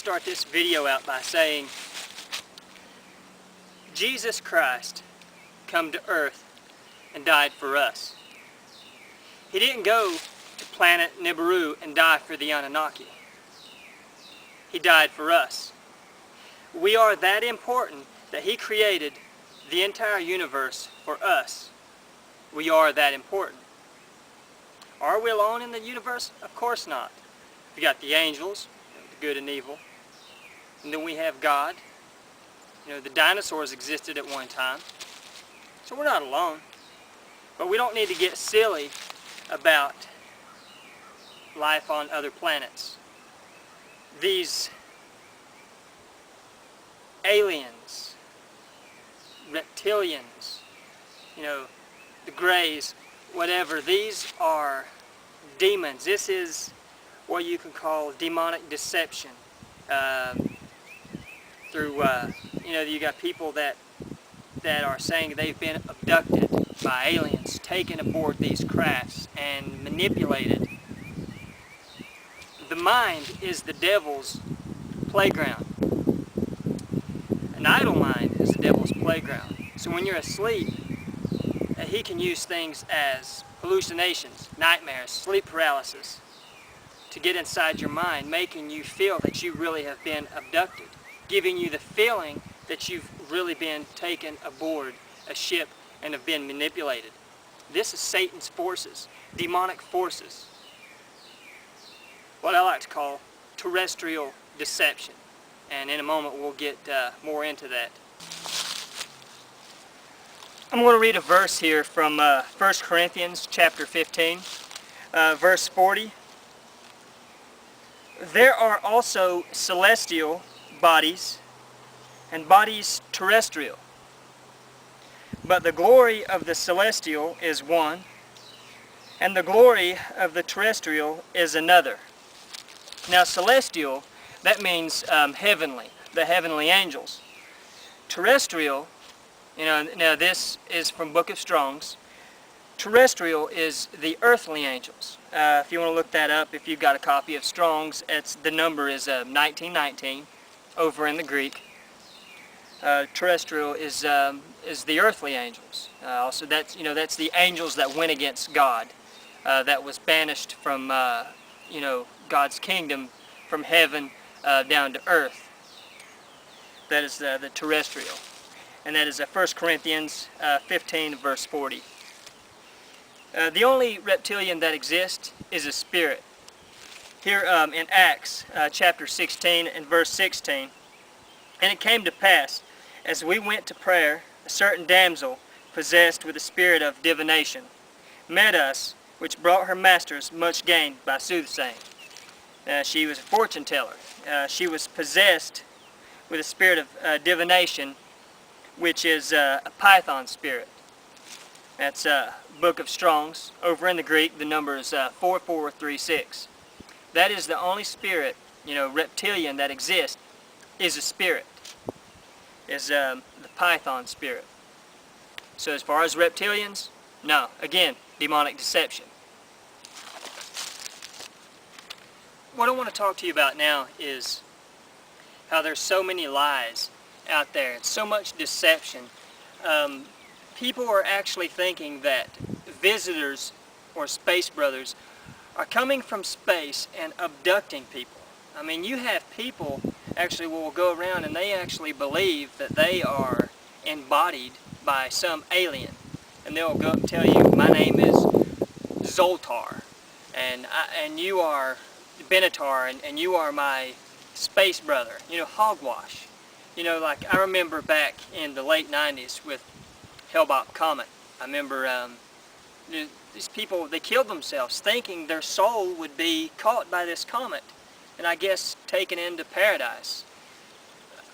start this video out by saying Jesus Christ come to earth and died for us. He didn't go to planet Nibiru and die for the Anunnaki. He died for us. We are that important that He created the entire universe for us. We are that important. Are we alone in the universe? Of course not. We got the angels, the good and evil. And then we have God. You know, the dinosaurs existed at one time. So we're not alone. But we don't need to get silly about life on other planets. These aliens, reptilians, you know, the Greys, whatever, these are demons. This is what you can call demonic deception. You know, you got people that are saying they've been abducted by aliens, taken aboard these crafts and manipulated. The mind is the devil's playground. An idle mind is the devil's playground. So when you're asleep, he can use things as hallucinations, nightmares, sleep paralysis to get inside your mind, making you feel that you really have been abducted, giving you the feeling that you've really been taken aboard a ship and have been manipulated. This is Satan's forces, demonic forces. What I like to call terrestrial deception. And in a moment we'll get more into that. I'm going to read a verse here from 1 Corinthians chapter 15, verse 40. There are also celestial bodies and bodies terrestrial. But the glory of the celestial is one, and the glory of the terrestrial is another. Now celestial, that means heavenly, the heavenly angels. Terrestrial, you know, now this is from Book of Strong's. Terrestrial is the earthly angels. If you want to look that up, if you've got a copy of Strong's, the number is 1919 over in the Greek. Terrestrial is the earthly angels. Also, that's the angels that went against God, that was banished from God's kingdom, from heaven down to earth. That is the terrestrial, and that is 1 Corinthians 15 verse 40. The only reptilian that exists is a spirit. Here in Acts chapter 16 and verse 16, and it came to pass, as we went to prayer, a certain damsel, possessed with the spirit of divination, met us, which brought her masters much gain by soothsaying. She was a fortune teller. She was possessed with a spirit of divination, which is a python spirit. That's Book of Strong's. Over in the Greek, the number is 4436. That is the only spirit, reptilian that exists, is a spirit. Is the python spirit. So as far as reptilians, no. Again, demonic deception. What I want to talk to you about now is how there's so many lies out there. It's so much deception. People are actually thinking that visitors or space brothers are coming from space and abducting people. I mean, you have people actually will go around and they actually believe that they are embodied by some alien. And they'll go and tell you, my name is Zoltar, and you are Benatar, and you are my space brother. Hogwash. Like I remember back in the late 90s with Hellbop Comet. I remember these people, they killed themselves thinking their soul would be caught by this comet and I guess taken into paradise.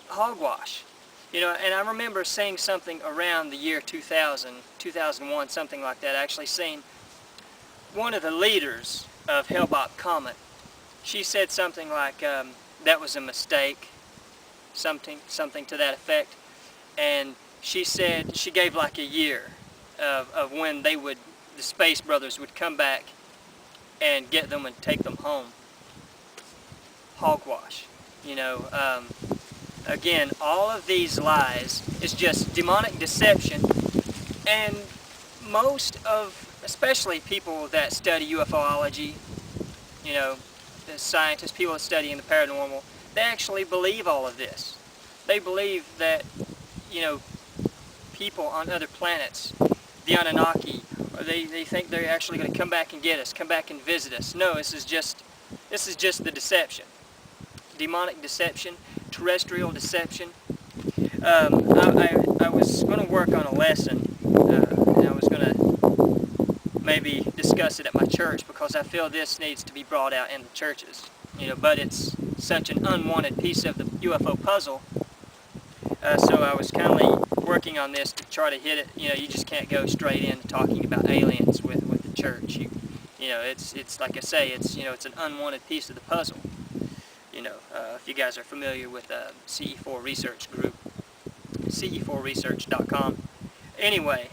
Hogwash. And I remember seeing something around the year 2000, 2001, something like that. I actually seen one of the leaders of Hellbop Comet. She said something like that was a mistake, something to that effect. And she said, she gave like a year of when the Space Brothers would come back and get them and take them home. Hogwash. You know, again, all of these lies is just demonic deception, and most of, especially people that study UFOlogy, you know, the scientists, people that study in the paranormal, they actually believe all of this. They believe that, you know, people on other planets, the Anunnaki, or they think they're actually going to come back and get us, come back and visit us. No, this is just the deception. Demonic deception, terrestrial deception. I was going to work on a lesson, and I was going to maybe discuss it at my church, because I feel this needs to be brought out in the churches. You know, but it's such an unwanted piece of the UFO puzzle. So I was kind of working on this to try to hit it. You know, you just can't go straight into talking about aliens with the church. You know, it's like I say, it's, you know, it's an unwanted piece of the puzzle. You know, if you guys are familiar with CE4 Research Group, ce4research.com. Anyway,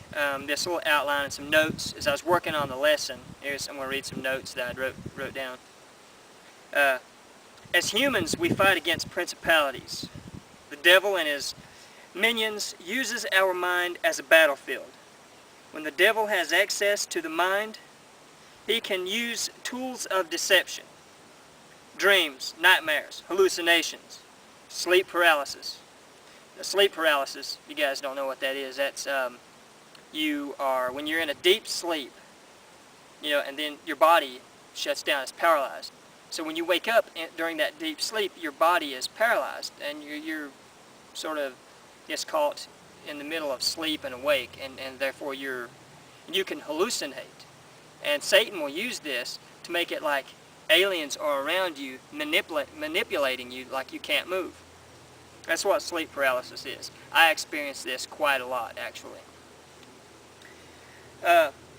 this little outline and some notes as I was working on the lesson. I'm going to read some notes that I wrote down. As humans, we fight against principalities. The devil and his minions uses our mind as a battlefield. When the devil has access to the mind, he can use tools of deception. Dreams, nightmares, hallucinations, sleep paralysis. Now, sleep paralysis, if you guys don't know what that is, that's when you're in a deep sleep, you know, and then your body shuts down, it's paralyzed. So when you wake up during that deep sleep, your body is paralyzed, and you're sort of gets caught in the middle of sleep and awake, and therefore you can hallucinate. And Satan will use this to make it like aliens are around you, manipulating you like you can't move. That's what sleep paralysis is. I experience this quite a lot, actually.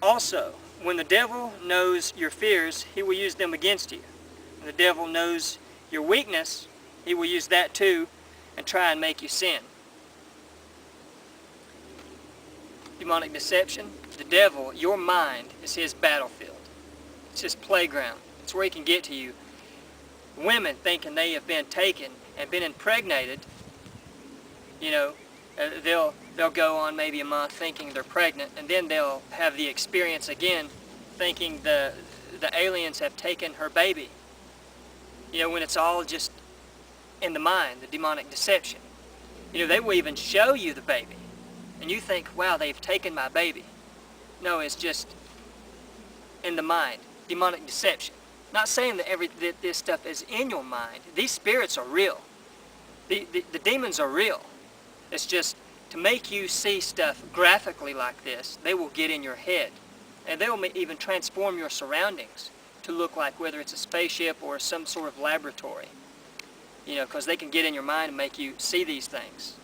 Also, when the devil knows your fears, he will use them against you. When the devil knows your weakness, he will use that too and try and make you sin. Demonic deception. The devil, your mind, is his battlefield. It's his playground. It's where he can get to you. Women thinking they have been taken and been impregnated, you know, they'll go on maybe a month thinking they're pregnant, and then they'll have the experience again thinking the aliens have taken her baby. You know, when it's all just in the mind, the demonic deception. You know, they will even show you the baby, and you think, wow, they've taken my baby. No, it's just in the mind, demonic deception. Not saying that this stuff is in your mind. These spirits are real. The demons are real. It's just to make you see stuff graphically like this, they will get in your head. And they will even transform your surroundings to look like whether it's a spaceship or some sort of laboratory. You know, because they can get in your mind and make you see these things.